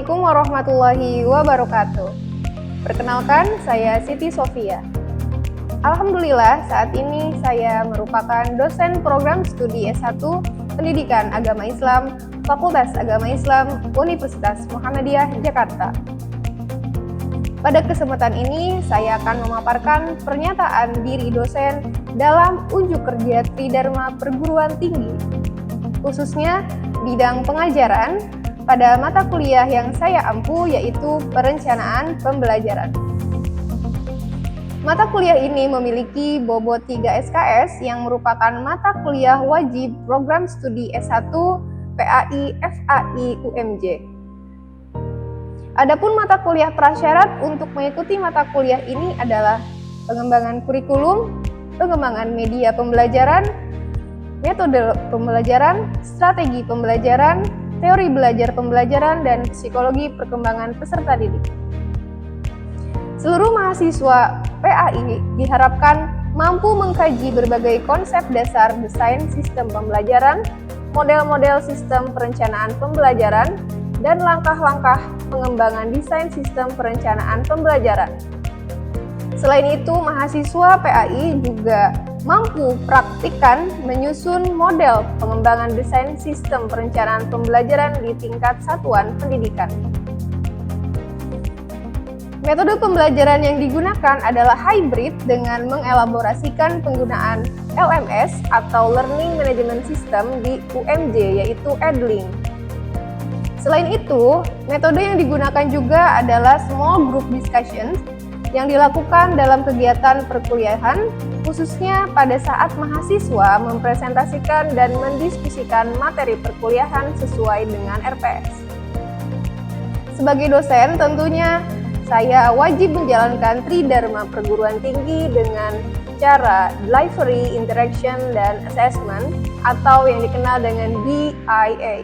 Assalamualaikum warahmatullahi wabarakatuh. Perkenalkan, saya Siti Sofia. Alhamdulillah, saat ini saya merupakan dosen program studi S1 Pendidikan Agama Islam, Fakultas Agama Islam, Universitas Muhammadiyah, Jakarta. Pada kesempatan ini, saya akan memaparkan pernyataan diri dosen dalam unjuk kerja Tridharma Perguruan Tinggi, khususnya bidang pengajaran, pada mata kuliah yang saya ampu yaitu perencanaan pembelajaran. Mata kuliah ini memiliki bobot 3 SKS yang merupakan mata kuliah wajib program studi S1 PAI FAI UMJ. Adapun mata kuliah prasyarat untuk mengikuti mata kuliah ini adalah pengembangan kurikulum, pengembangan media pembelajaran, metode pembelajaran, strategi pembelajaran, teori belajar pembelajaran, dan psikologi perkembangan peserta didik. Seluruh mahasiswa PAI diharapkan mampu mengkaji berbagai konsep dasar desain sistem pembelajaran, model-model sistem perencanaan pembelajaran, dan langkah-langkah pengembangan desain sistem perencanaan pembelajaran. Selain itu, mahasiswa PAI juga mampu praktikkan menyusun model pengembangan desain sistem perencanaan pembelajaran di tingkat satuan pendidikan. Metode pembelajaran yang digunakan adalah hybrid dengan mengelaborasikan penggunaan LMS atau Learning Management System di UMJ, yaitu Edling. Selain itu, metode yang digunakan juga adalah small group discussion yang dilakukan dalam kegiatan perkuliahan, khususnya pada saat mahasiswa mempresentasikan dan mendiskusikan materi perkuliahan sesuai dengan RPS. Sebagai dosen, tentunya saya wajib menjalankan Tridharma Perguruan Tinggi dengan cara delivery, interaction, dan assessment atau yang dikenal dengan DIA.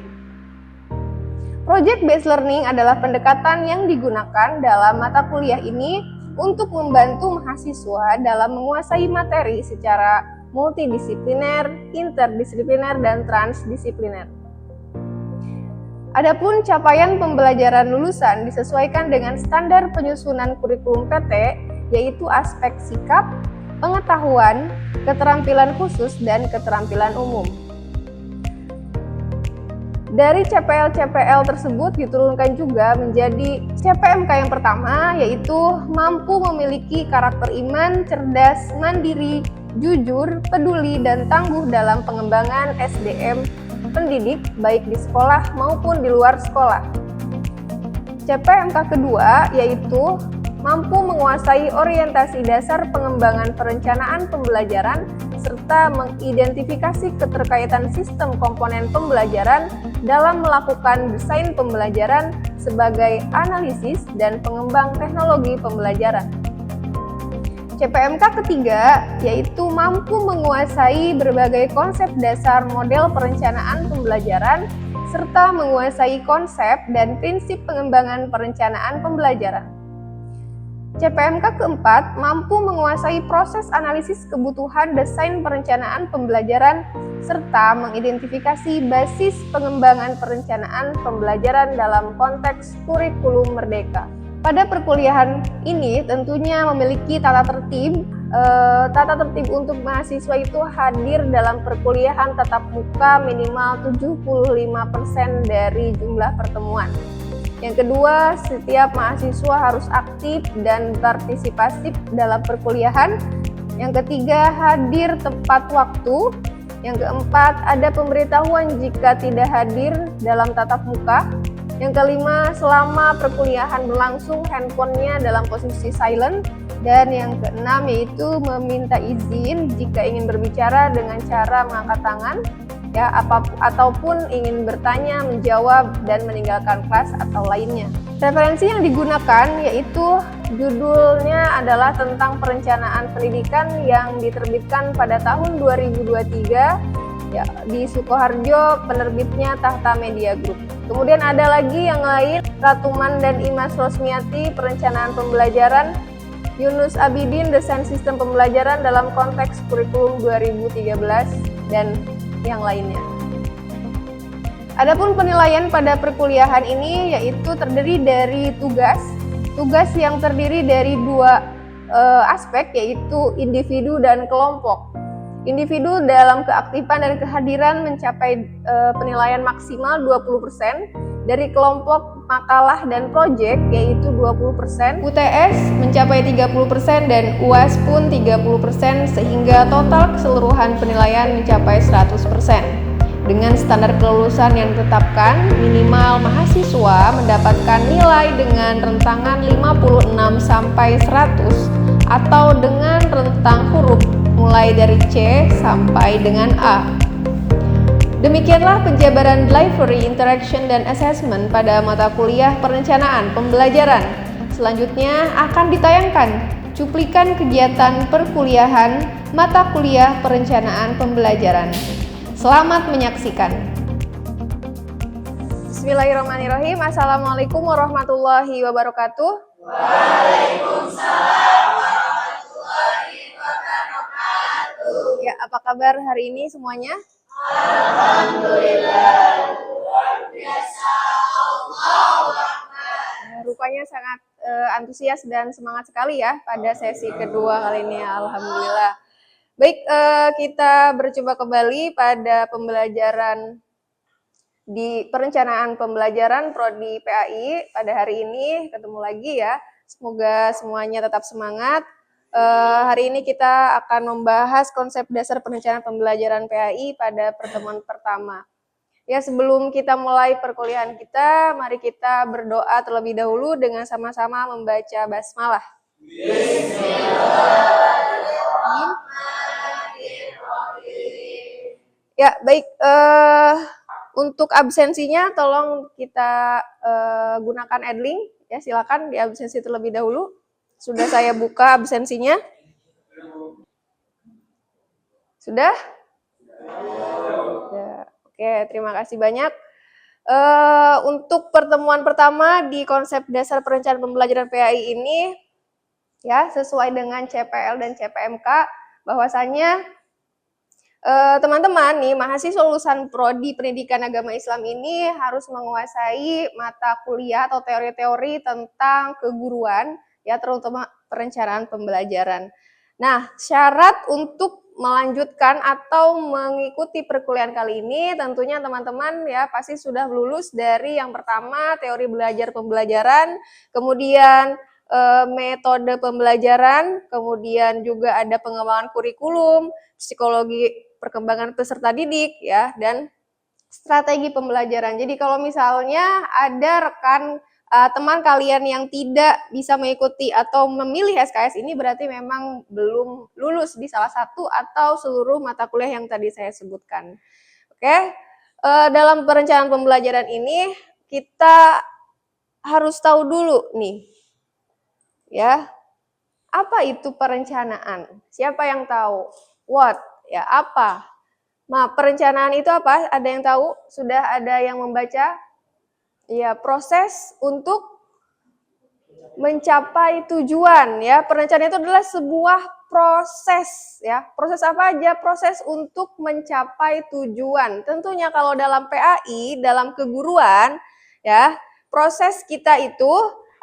Project Based Learning adalah pendekatan yang digunakan dalam mata kuliah ini untuk membantu mahasiswa dalam menguasai materi secara multidisipliner, interdisipliner, dan transdisipliner. Adapun capaian pembelajaran lulusan disesuaikan dengan standar penyusunan kurikulum PT, yaitu aspek sikap, pengetahuan, keterampilan khusus, dan keterampilan umum. Dari CPL-CPL tersebut diturunkan juga menjadi CPMK yang pertama, yaitu mampu memiliki karakter iman, cerdas, mandiri, jujur, peduli, dan tangguh dalam pengembangan SDM pendidik baik di sekolah maupun di luar sekolah. CPMK kedua yaitu mampu menguasai orientasi dasar pengembangan perencanaan pembelajaran serta mengidentifikasi keterkaitan sistem komponen pembelajaran dalam melakukan desain pembelajaran sebagai analisis dan pengembang teknologi pembelajaran. CPMK ketiga yaitu mampu menguasai berbagai konsep dasar model perencanaan pembelajaran serta menguasai konsep dan prinsip pengembangan perencanaan pembelajaran. CPMK keempat mampu menguasai proses analisis kebutuhan desain perencanaan pembelajaran serta mengidentifikasi basis pengembangan perencanaan pembelajaran dalam konteks kurikulum merdeka. Pada perkuliahan ini tentunya memiliki tata tertib untuk mahasiswa itu hadir dalam perkuliahan tatap muka minimal 75% dari jumlah pertemuan. Yang kedua, setiap mahasiswa harus aktif dan partisipatif dalam perkuliahan. Yang ketiga, hadir tepat waktu. Yang keempat, ada pemberitahuan jika tidak hadir dalam tatap muka. Yang kelima, selama perkuliahan berlangsung handphonenya dalam posisi silent. Dan yang keenam yaitu meminta izin jika ingin berbicara dengan cara mengangkat tangan, ataupun ingin bertanya, menjawab, dan meninggalkan kelas atau lainnya. Referensi yang digunakan yaitu judulnya adalah tentang perencanaan pendidikan yang diterbitkan pada tahun 2023 di Sukoharjo, penerbitnya Tahta Media Group. Kemudian ada lagi yang lain, Ratuman dan Imas Rosmiati, perencanaan pembelajaran, Yunus Abidin, desain sistem pembelajaran dalam konteks kurikulum 2013, dan yang lainnya. Adapun penilaian pada perkuliahan ini yaitu terdiri dari tugas yang terdiri dari dua aspek, yaitu individu dan kelompok. Individu dalam keaktifan dan kehadiran mencapai penilaian maksimal 20%, dari kelompok makalah dan proyek yaitu 20%, UTS mencapai 30% dan UAS pun 30%, sehingga total keseluruhan penilaian mencapai 100%. Dengan standar kelulusan yang ditetapkan, minimal mahasiswa mendapatkan nilai dengan rentangan 56 sampai 100 atau dengan rentang huruf mulai dari C sampai dengan A. Demikianlah penjabaran delivery, interaction, dan assessment pada mata kuliah perencanaan pembelajaran. Selanjutnya akan ditayangkan cuplikan kegiatan perkuliahan mata kuliah perencanaan pembelajaran. Selamat menyaksikan. Bismillahirrahmanirrahim. Assalamualaikum warahmatullahi wabarakatuh. Waalaikumsalam warahmatullahi wabarakatuh. Ya, apa kabar hari ini semuanya? Alhamdulillah. Luar biasa. Allahu Akbar. Rupanya sangat antusias dan semangat sekali ya pada sesi kedua kali ini. Alhamdulillah. Baik, kita berjumpa kembali pada pembelajaran di perencanaan pembelajaran Prodi PAI. Pada hari ini ketemu lagi ya, semoga semuanya tetap semangat. Hari ini kita akan membahas konsep dasar perencanaan pembelajaran PAI pada pertemuan pertama. Ya, sebelum kita mulai perkuliahan kita, mari kita berdoa terlebih dahulu dengan sama-sama membaca basmalah. Bismillahirrahmanirrahim. Ya, baik. Untuk absensinya tolong kita gunakan Edlink. Ya, silakan di absensi terlebih dahulu. Sudah saya buka absensinya. Sudah? Ya, oke, terima kasih banyak. Untuk pertemuan pertama di konsep dasar perencanaan pembelajaran PAI ini, ya, sesuai dengan CPL dan CPMK, bahwasanya teman-teman nih, mahasiswa lulusan Prodi Pendidikan Agama Islam ini harus menguasai mata kuliah atau teori-teori tentang keguruan, ya, terutama perencanaan pembelajaran. Nah, syarat untuk melanjutkan atau mengikuti perkuliahan kali ini tentunya teman-teman ya pasti sudah lulus dari yang pertama teori belajar pembelajaran, kemudian metode pembelajaran, kemudian juga ada pengembangan kurikulum, psikologi perkembangan peserta didik ya, dan strategi pembelajaran. Jadi kalau misalnya ada rekan teman kalian yang tidak bisa mengikuti atau memilih SKS ini, berarti memang belum lulus di salah satu atau seluruh mata kuliah yang tadi saya sebutkan. Oke, dalam perencanaan pembelajaran ini kita harus tahu dulu nih, ya, apa itu perencanaan? Siapa yang tahu? What? Ya, apa? Nah, perencanaan itu apa? Ada yang tahu? Sudah ada yang membaca? Ya, proses untuk mencapai tujuan ya. Perencanaan itu adalah sebuah proses ya. Proses apa aja? Proses untuk mencapai tujuan. Tentunya kalau dalam PAI, dalam keguruan ya, proses kita itu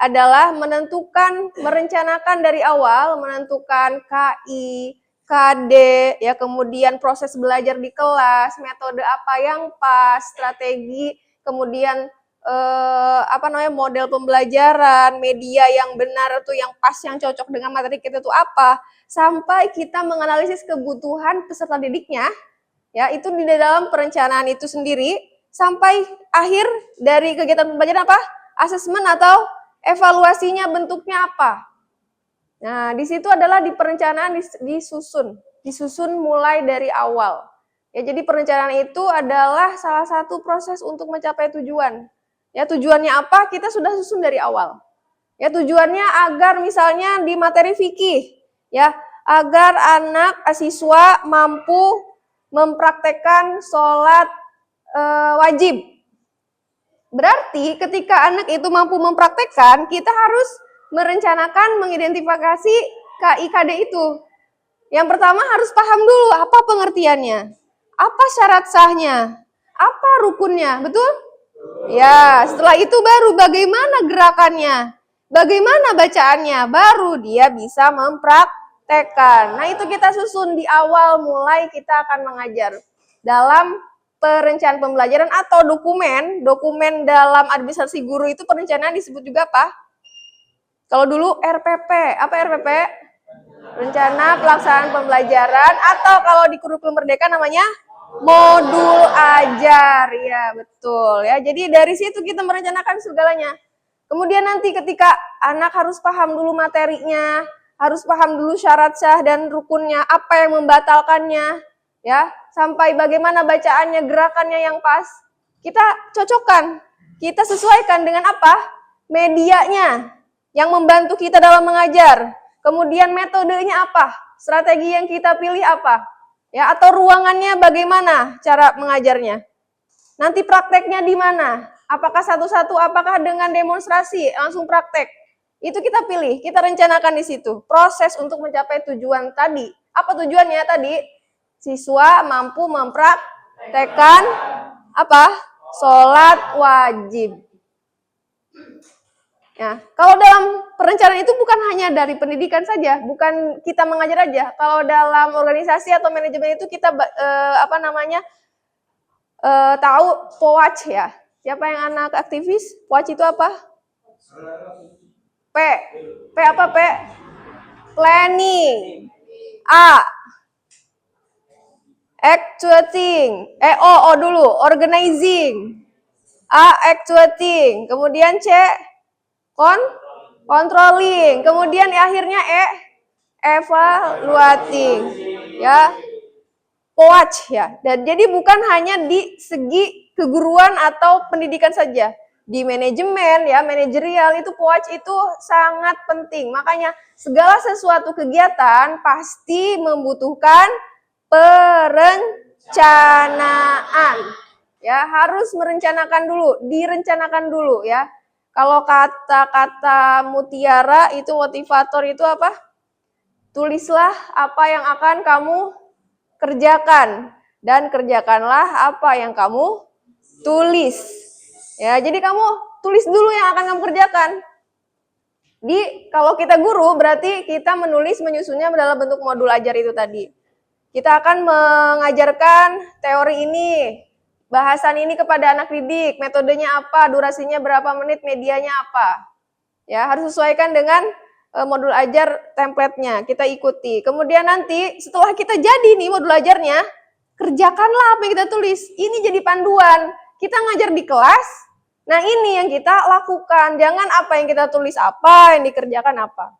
adalah menentukan, merencanakan dari awal, menentukan KI, KD, ya, kemudian proses belajar di kelas, metode apa yang pas, strategi, kemudian model pembelajaran, media yang benar tuh yang pas, yang cocok dengan materi kita itu apa, sampai kita menganalisis kebutuhan peserta didiknya, ya, itu di dalam perencanaan itu sendiri, sampai akhir dari kegiatan pembelajaran apa? Asesmen atau evaluasinya bentuknya apa. Nah, di situ adalah di perencanaan disusun mulai dari awal. Ya, jadi perencanaan itu adalah salah satu proses untuk mencapai tujuan. Ya, tujuannya apa? Kita sudah susun dari awal. Ya, tujuannya agar misalnya di materi fikih, ya, agar anak siswa mampu mempraktekkan sholat wajib. Berarti ketika anak itu mampu mempraktekkan, kita harus merencanakan, mengidentifikasi KIKD itu. Yang pertama harus paham dulu apa pengertiannya, apa syarat sahnya, Apa rukunnya? Betul? Ya, setelah itu baru bagaimana gerakannya? Bagaimana bacaannya? Baru dia bisa mempraktekkan. Nah, itu kita susun di awal mulai kita akan mengajar. Dalam perencanaan pembelajaran atau dokumen dalam administrasi guru itu perencanaan disebut juga apa? Kalau dulu RPP, apa RPP? Rencana Pelaksanaan Pembelajaran, atau kalau di kurikulum Merdeka namanya modul ajar. Ya, betul ya. Jadi dari situ kita merencanakan segalanya. Kemudian nanti ketika anak harus paham dulu materinya, harus paham dulu syarat sah dan rukunnya, apa yang membatalkannya, ya, sampai bagaimana bacaannya, gerakannya yang pas. Kita cocokkan, kita sesuaikan dengan apa? Medianya yang membantu kita dalam mengajar. Kemudian metodenya apa? Strategi yang kita pilih apa? Ya, atau ruangannya bagaimana cara mengajarnya? Nanti prakteknya di mana? Apakah satu-satu, apakah dengan demonstrasi, langsung praktek? Itu kita pilih, kita rencanakan di situ. Proses untuk mencapai tujuan tadi. Apa tujuannya tadi? Siswa mampu mempraktekkan apa? Sholat wajib. Ya, kalau dalam perencanaan itu bukan hanya dari pendidikan saja, bukan kita mengajar aja. Kalau dalam organisasi atau manajemen itu kita tahu POWAC ya. Siapa yang anak aktivis? POWAC itu apa? P. P apa P? Planning. A. Actuating. O dulu, organizing. A. Actuating. Kemudian C. Controlling. Kemudian akhirnya evaluating. Ya. POWAC ya. Dan jadi bukan hanya di segi keguruan atau pendidikan saja. Di manajemen ya, manajerial itu POWAC itu sangat penting. Makanya segala sesuatu kegiatan pasti membutuhkan perencanaan. Ya, harus merencanakan dulu, direncanakan dulu ya. Kalau kata-kata mutiara itu motivator itu apa? Tulislah apa yang akan kamu kerjakan dan kerjakanlah apa yang kamu tulis. Ya, jadi kamu tulis dulu yang akan kamu kerjakan. Kalau kita guru berarti kita menulis menyusunnya dalam bentuk modul ajar itu tadi. Kita akan mengajarkan teori ini, bahasan ini kepada anak didik, metodenya apa, durasinya berapa menit, medianya apa. Ya, harus sesuaikan dengan modul ajar template-nya, kita ikuti. Kemudian nanti setelah kita jadi nih modul ajarnya, kerjakanlah apa yang kita tulis. Ini jadi panduan. Kita ngajar di kelas, nah ini yang kita lakukan. Jangan apa yang kita tulis apa, yang dikerjakan apa.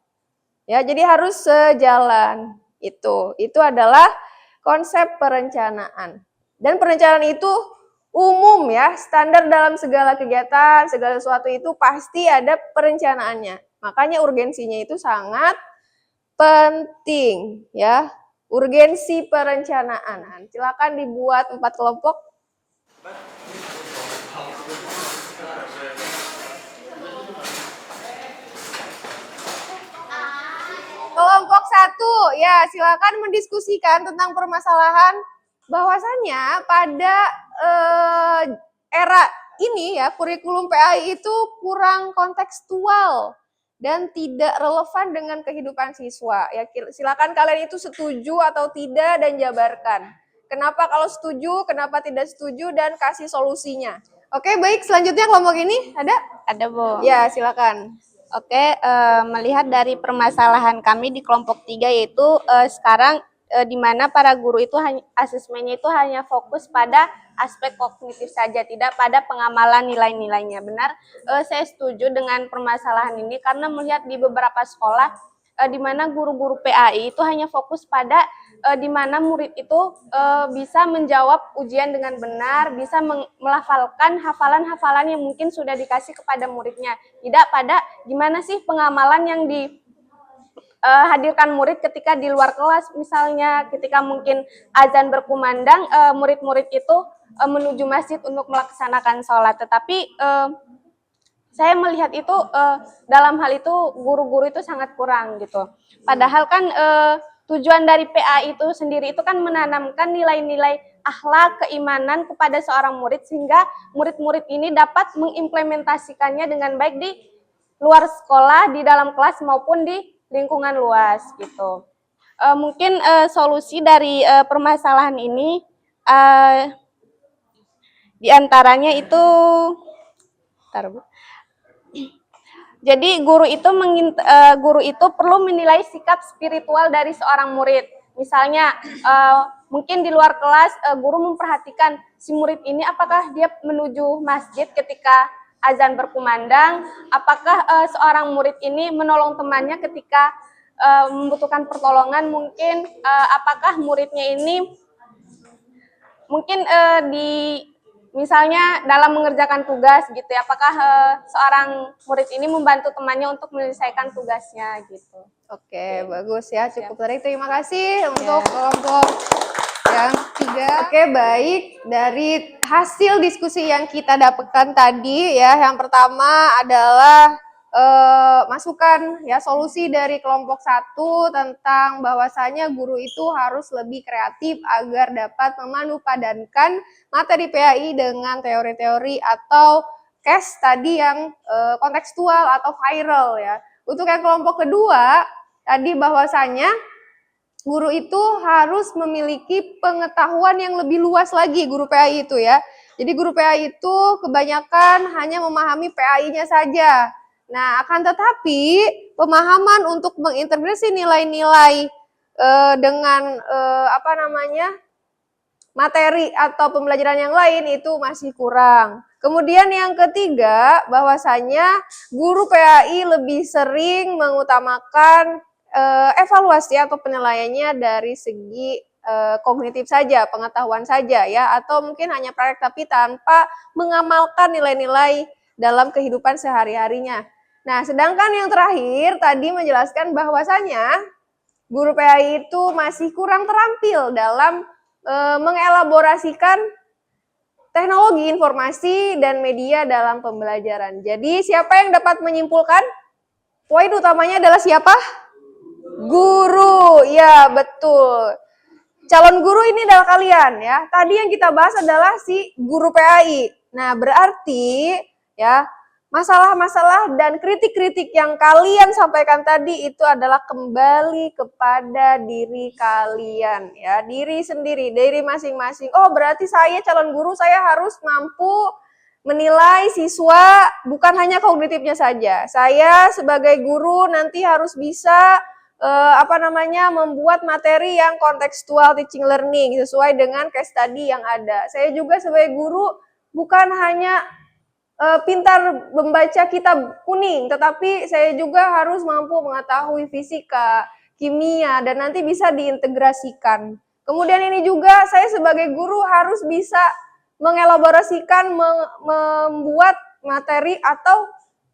Ya, jadi harus sejalan. Itu adalah konsep perencanaan. Dan perencanaan itu umum ya, standar dalam segala kegiatan, segala sesuatu itu pasti ada perencanaannya. Makanya urgensinya itu sangat penting ya. Urgensi perencanaan. Silakan dibuat 4 kelompok. Kelompok 1, ya silakan mendiskusikan tentang permasalahan bahwasannya pada era ini ya kurikulum PAI itu kurang kontekstual dan tidak relevan dengan kehidupan siswa. Ya silakan kalian itu setuju atau tidak dan jabarkan. Kenapa kalau setuju, kenapa tidak setuju dan kasih solusinya. Oke, baik, selanjutnya kelompok ini ada? Ada, Bu. Ya, silakan. Oke, melihat dari permasalahan kami di kelompok 3 yaitu sekarang di mana para guru itu asesmennya itu hanya fokus pada aspek kognitif saja, tidak pada pengamalan nilai-nilainya. Benar, saya setuju dengan permasalahan ini karena melihat di beberapa sekolah di mana guru-guru PAI itu hanya fokus pada di mana murid itu bisa menjawab ujian dengan benar, bisa melafalkan hafalan-hafalan yang mungkin sudah dikasih kepada muridnya. Tidak pada gimana sih pengamalan yang dihadirkan murid ketika di luar kelas, misalnya ketika mungkin azan berkumandang, murid-murid itu menuju masjid untuk melaksanakan sholat. Tetapi saya melihat itu dalam hal itu guru-guru itu sangat kurang gitu. Padahal kan tujuan dari PA itu sendiri itu kan menanamkan nilai-nilai akhlak, keimanan kepada seorang murid sehingga murid-murid ini dapat mengimplementasikannya dengan baik di luar sekolah, di dalam kelas maupun di lingkungan luas gitu. Mungkin solusi dari permasalahan ini di antaranya itu jadi guru itu perlu menilai sikap spiritual dari seorang murid. Misalnya mungkin di luar kelas guru memperhatikan si murid ini apakah dia menuju masjid ketika azan berkumandang, apakah seorang murid ini menolong temannya ketika membutuhkan pertolongan, mungkin apakah muridnya ini mungkin misalnya dalam mengerjakan tugas gitu ya, apakah seorang murid ini membantu temannya untuk menyelesaikan tugasnya gitu. Oke, bagus ya, cukup baik. Terima kasih untuk kelompok yang 3. Oke, baik. Dari hasil diskusi yang kita dapatkan tadi ya, yang pertama adalah masukan ya, solusi dari kelompok 1 tentang bahwasanya guru itu harus lebih kreatif agar dapat memadupadankan materi PAI dengan teori-teori atau case study yang kontekstual atau viral ya. Untuk yang kelompok kedua, tadi bahwasanya guru itu harus memiliki pengetahuan yang lebih luas lagi, guru PAI itu ya. Jadi guru PAI itu kebanyakan hanya memahami PAI-nya saja. Nah, akan tetapi pemahaman untuk mengintegrasi nilai-nilai dengan materi atau pembelajaran yang lain itu masih kurang. Kemudian yang ketiga, bahwasanya guru PAI lebih sering mengutamakan evaluasi atau penilaiannya dari segi kognitif saja, pengetahuan saja ya, atau mungkin hanya praktek tapi tanpa mengamalkan nilai-nilai dalam kehidupan sehari-harinya. Nah, sedangkan yang terakhir tadi menjelaskan bahwasanya guru PAI itu masih kurang terampil dalam mengelaborasikan teknologi informasi dan media dalam pembelajaran. Jadi siapa yang dapat menyimpulkan? Poin utamanya adalah siapa? Guru. Ya, betul. Calon guru ini adalah kalian ya. Tadi yang kita bahas adalah si guru PAI. Nah, berarti ya, masalah-masalah dan kritik-kritik yang kalian sampaikan tadi itu adalah kembali kepada diri kalian ya, diri sendiri, diri masing-masing. Oh, berarti saya calon guru, saya harus mampu menilai siswa bukan hanya kognitifnya saja. Saya sebagai guru nanti harus bisa membuat materi yang kontekstual teaching learning sesuai dengan case study yang ada. Saya juga sebagai guru bukan hanya pintar membaca kitab kuning, tetapi saya juga harus mampu mengetahui fisika, kimia, dan nanti bisa diintegrasikan. Kemudian ini juga saya sebagai guru harus bisa mengelaborasikan, membuat materi atau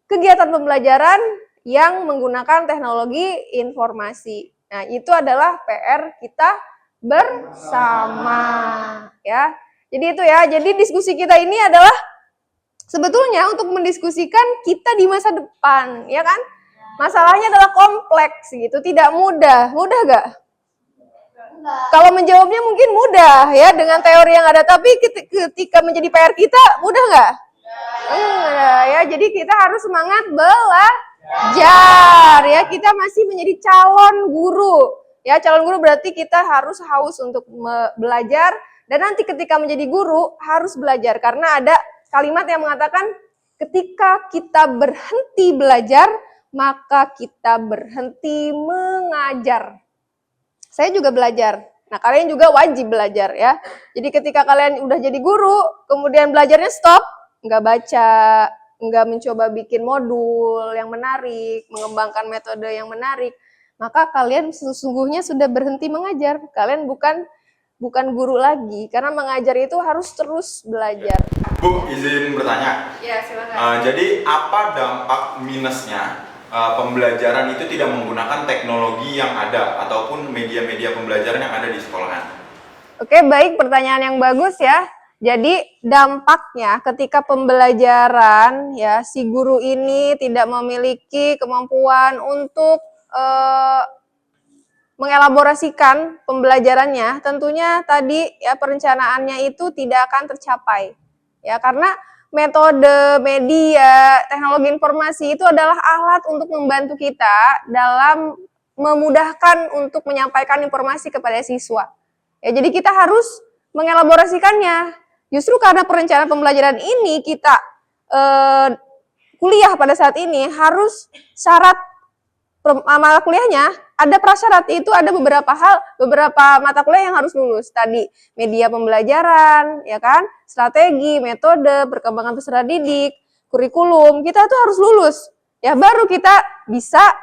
kegiatan pembelajaran yang menggunakan teknologi informasi. Nah, itu adalah PR kita bersama ya. Jadi itu ya. Jadi diskusi kita ini adalah sebetulnya untuk mendiskusikan kita di masa depan, ya kan? Masalahnya adalah kompleks gitu, tidak mudah. Mudah gak? Kalau menjawabnya mungkin mudah ya dengan teori yang ada, tapi ketika menjadi PR kita mudah gak? Enggak ya. Jadi kita harus semangat belajar ya. Kita masih menjadi calon guru. Ya, calon guru berarti kita harus haus untuk belajar, dan nanti ketika menjadi guru harus belajar karena ada kalimat yang mengatakan ketika kita berhenti belajar, maka kita berhenti mengajar. Saya juga belajar. Nah, kalian juga wajib belajar ya. Jadi ketika kalian udah jadi guru, kemudian belajarnya stop, nggak baca, nggak mencoba bikin modul yang menarik, mengembangkan metode yang menarik, maka kalian sesungguhnya sudah berhenti mengajar. Kalian bukan guru lagi, karena mengajar itu harus terus belajar. Bu, izin bertanya. Ya, silakan. Jadi apa dampak minusnya pembelajaran itu tidak menggunakan teknologi yang ada ataupun media-media pembelajaran yang ada di sekolahan? Oke, baik, pertanyaan yang bagus ya. Jadi dampaknya ketika pembelajaran ya, si guru ini tidak memiliki kemampuan untuk mengelaborasikan pembelajarannya, tentunya tadi ya perencanaannya itu tidak akan tercapai. Ya, karena metode, media, teknologi informasi itu adalah alat untuk membantu kita dalam memudahkan untuk menyampaikan informasi kepada siswa. Ya, jadi kita harus mengelaborasikannya. Justru karena perencanaan pembelajaran ini kita kuliah pada saat ini harus syarat mata kuliahnya ada prasyarat, itu ada beberapa mata kuliah yang harus lulus. Tadi media pembelajaran, ya kan, strategi, metode, perkembangan peserta didik, kurikulum, kita tuh harus lulus. Ya baru kita bisa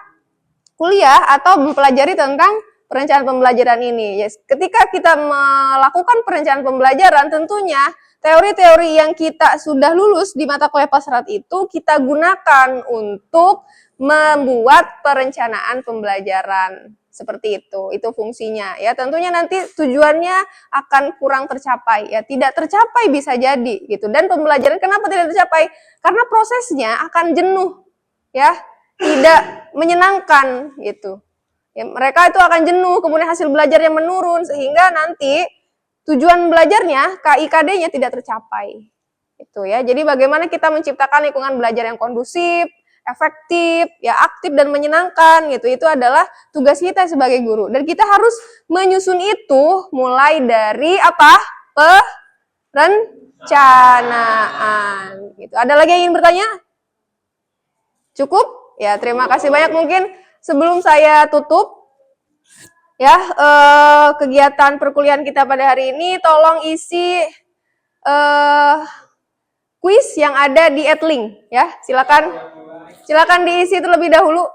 kuliah atau mempelajari tentang perencanaan pembelajaran ini. Yes. Ketika kita melakukan perencanaan pembelajaran, tentunya teori-teori yang kita sudah lulus di mata kuliah prasyarat itu kita gunakan untuk membuat perencanaan pembelajaran. Seperti itu fungsinya. Ya, tentunya nanti tujuannya akan kurang tercapai. Ya, tidak tercapai bisa jadi gitu. Dan pembelajaran kenapa tidak tercapai? Karena prosesnya akan jenuh. Ya, tidak menyenangkan gitu. Ya, mereka itu akan jenuh, kemudian hasil belajarnya menurun sehingga nanti tujuan belajarnya, KIKD-nya tidak tercapai. Itu ya. Jadi bagaimana kita menciptakan lingkungan belajar yang kondusif, efektif, ya aktif dan menyenangkan gitu. Itu adalah tugas kita sebagai guru. Dan kita harus menyusun itu mulai dari apa? Perencanaan. Gitu. Ada lagi yang ingin bertanya? Cukup? Ya, terima kasih banyak. Mungkin sebelum saya tutup ya kegiatan perkuliahan kita pada hari ini, tolong isi kuis yang ada di Edlink ya. Silakan diisi terlebih dahulu.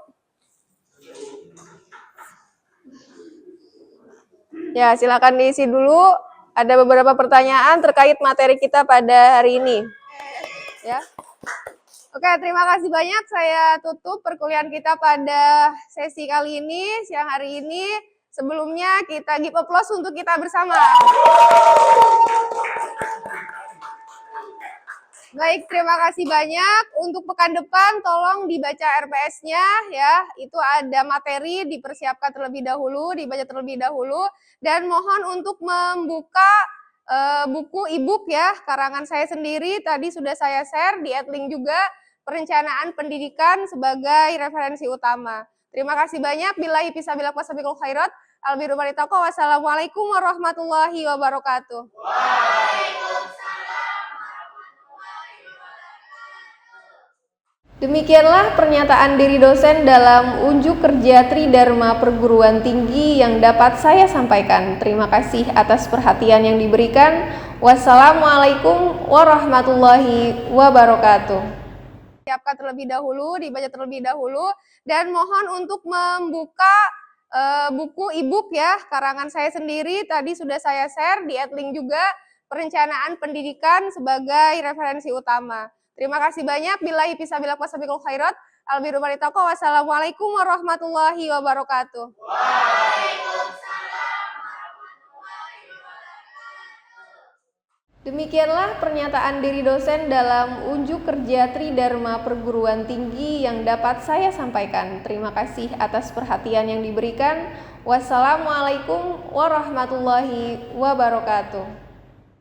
Ya, silakan diisi dulu. Ada beberapa pertanyaan terkait materi kita pada hari ini. Ya. Oke, terima kasih banyak. Saya tutup perkuliahan kita pada sesi kali ini, siang hari ini. Sebelumnya kita give applause untuk kita bersama. Baik, terima kasih banyak. Untuk pekan depan tolong dibaca RPS-nya ya. Itu ada materi dipersiapkan terlebih dahulu, dibaca terlebih dahulu, dan mohon untuk membuka buku e-book ya, karangan saya sendiri tadi sudah saya share di Edlink juga, perencanaan pendidikan sebagai referensi utama. Terima kasih banyak. Billahi fisabilillah wasabiqul khairat. Albiru baritaqwa. Wassalamualaikum warahmatullahi wabarakatuh. Demikianlah pernyataan diri dosen dalam unjuk kerja Tridharma Perguruan Tinggi yang dapat saya sampaikan. Terima kasih atas perhatian yang diberikan. Wassalamualaikum warahmatullahi wabarakatuh. Siapkan terlebih dahulu, dibaca terlebih dahulu, dan mohon untuk membuka buku e-book ya, karangan saya sendiri tadi sudah saya share di Edlink juga, perencanaan pendidikan sebagai referensi utama. Terima kasih banyak. Billahi fisabilillah wasabiqul khairat. Albiru baritaqwa. Wassalamualaikum warahmatullahi wabarakatuh. Demikianlah pernyataan diri dosen dalam unjuk kerja Tridharma Perguruan Tinggi yang dapat saya sampaikan. Terima kasih atas perhatian yang diberikan. Wassalamualaikum warahmatullahi wabarakatuh.